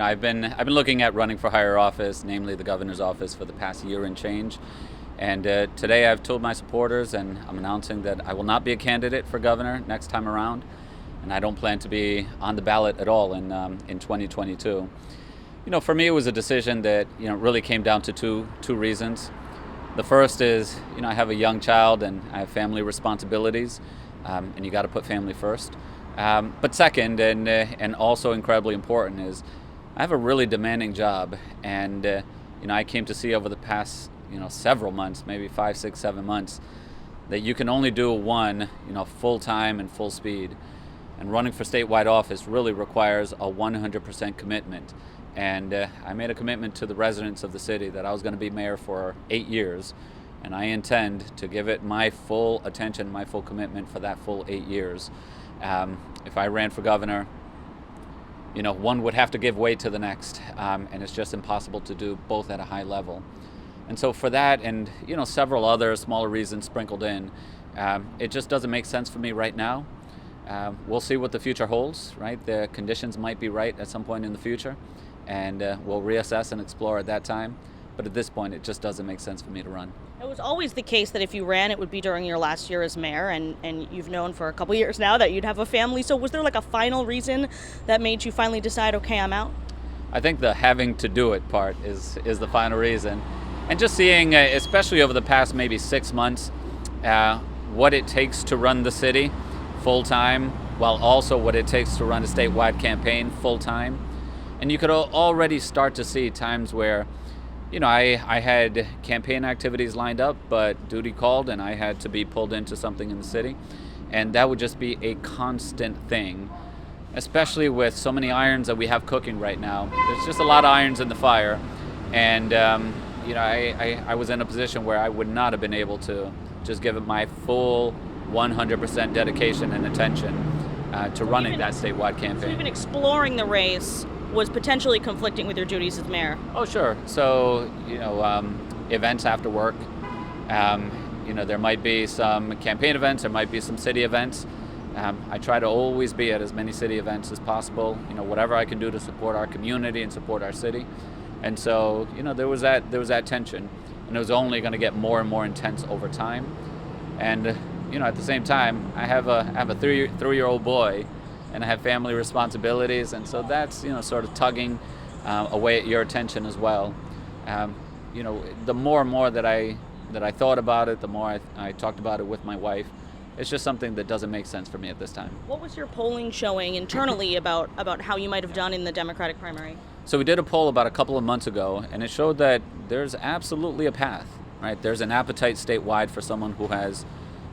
I've been looking at running for higher office, namely the governor's office, for the past year and change. And today I've told my supporters, and I'm announcing that I will not be a candidate for governor next time around, and I don't plan to be on the ballot at all in 2022. For me, it was a decision that really came down to two reasons. The first is, I have a young child and I have family responsibilities, and you got to put family first. But second, and also incredibly important, is I have a really demanding job, and I came to see over the past several months, maybe 5, 6, 7 months, that you can only do one full time and full speed. And running for statewide office really requires a 100% commitment. And I made a commitment to the residents of the city that I was going to be mayor for 8 years, and I intend to give it my full attention, my full commitment for that full 8 years. If I ran for governor, one would have to give way to the next, and it's just impossible to do both at a high level. And so for that, and several other smaller reasons sprinkled in, it just doesn't make sense for me right now. We'll see what the future holds, right? The conditions might be right at some point in the future, and we'll reassess and explore at that time. But at this point, it just doesn't make sense for me to run. It was always the case that if you ran, it would be during your last year as mayor, and you've known for a couple years now that you'd have a family. So was there like a final reason that made you finally decide, okay, I'm out? I think the having to do it part is the final reason. And just seeing, especially over the past maybe 6 months, what it takes to run the city full-time, while also what it takes to run a statewide campaign full-time. And you could already start to see times where I had campaign activities lined up, but duty called and I had to be pulled into something in the city. And that would just be a constant thing, especially with so many irons that we have cooking right now. There's just a lot of irons in the fire. And, I was in a position where I would not have been able to just give it my full 100% dedication and attention to running that statewide campaign. So even exploring the race was potentially conflicting with your duties as mayor. Oh, sure. So, events after work, there might be some campaign events, there might be some city events. I try to always be at as many city events as possible, whatever I can do to support our community and support our city. And so, there was that tension, and it was only going to get more and more intense over time. And, at the same time, I have a three-year-old boy, and I have family responsibilities, and so that's sort of tugging away at your attention as well. The more and more that I thought about it, the more I talked about it with my wife. It's just something that doesn't make sense for me at this time. What was your polling showing internally about how you might have done in the Democratic primary? So we did a poll about a couple of months ago, and it showed that there's absolutely a path, right? There's an appetite statewide for someone who has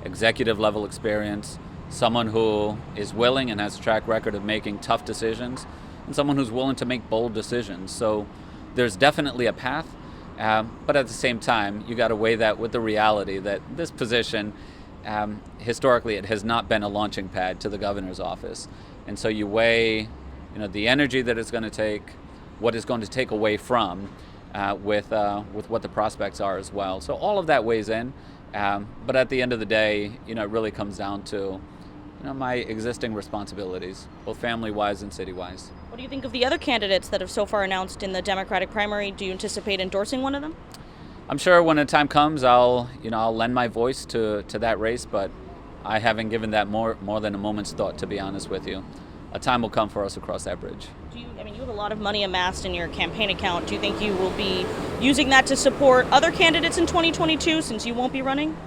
executive level experience, someone who is willing and has a track record of making tough decisions, and someone who's willing to make bold decisions. So there's definitely a path, but at the same time, you got to weigh that with the reality that this position, historically, it has not been a launching pad to the governor's office. And so you weigh, the energy that it's going to take, what it's going to take away from, with what the prospects are as well. So all of that weighs in, but at the end of the day, it really comes down to my existing responsibilities, both family-wise and city-wise. What do you think of the other candidates that have so far announced in the Democratic primary? Do you anticipate endorsing one of them? I'm sure when the time comes, I'll lend my voice to that race, but I haven't given that more than a moment's thought, to be honest with you. A time will come for us to cross that bridge. You have a lot of money amassed in your campaign account. Do you think you will be using that to support other candidates in 2022 since you won't be running?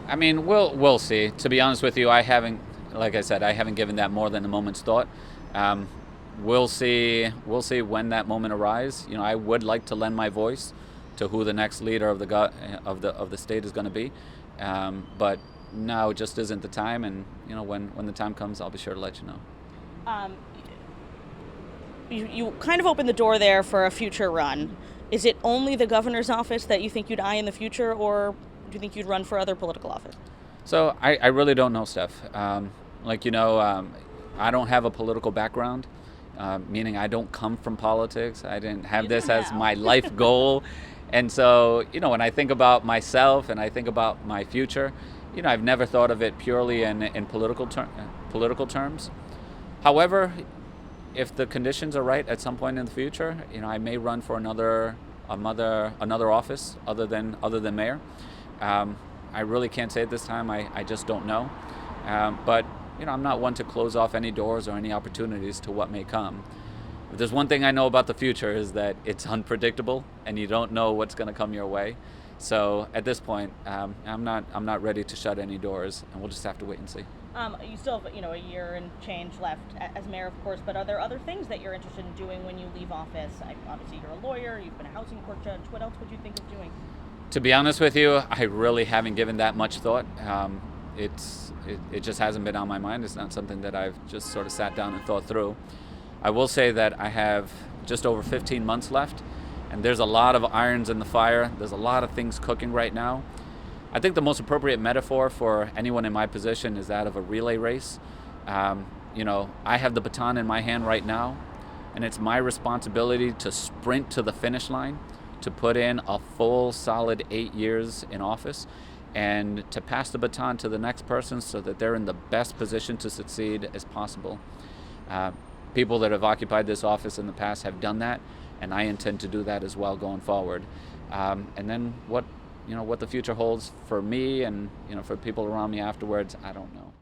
We'll see. To be honest with you, I haven't given that more than a moment's thought. We'll see when that moment arrives. I would like to lend my voice to who the next leader of the state is going to be, but now just isn't the time. And when the time comes, I'll be sure to let you know. You kind of opened the door there for a future run. Is it only the governor's office that you think you'd eye in the future, or do you think you'd run for other political office? So I really don't know, Steph. I don't have a political background, meaning I don't come from politics. I didn't have this as my life goal. And so, when I think about myself and I think about my future, I've never thought of it purely in political terms. However, if the conditions are right at some point in the future, I may run for another office other than mayor. I really can't say at this time. I just don't know. But I'm not one to close off any doors or any opportunities to what may come. If there's one thing I know about the future is that it's unpredictable and you don't know what's going to come your way. So at this point, I'm not ready to shut any doors, and we'll just have to wait and see. You still have a year and change left as mayor, of course, but are there other things that you're interested in doing when you leave office? Obviously, you're a lawyer, you've been a housing court judge. What else would you think of doing? To be honest with you, I really haven't given that much thought. It just hasn't been on my mind. It's not something that I've just sort of sat down and thought through. I will say that I have just over 15 months left, and there's a lot of irons in the fire. There's a lot of things cooking right now. I think the most appropriate metaphor for anyone in my position is that of a relay race. I have the baton in my hand right now, and it's my responsibility to sprint to the finish line, to put in a full, solid 8 years in office, and to pass the baton to the next person so that they're in the best position to succeed as possible. People that have occupied this office in the past have done that, and I intend to do that as well going forward. And then what the future holds for me and for people around me afterwards, I don't know.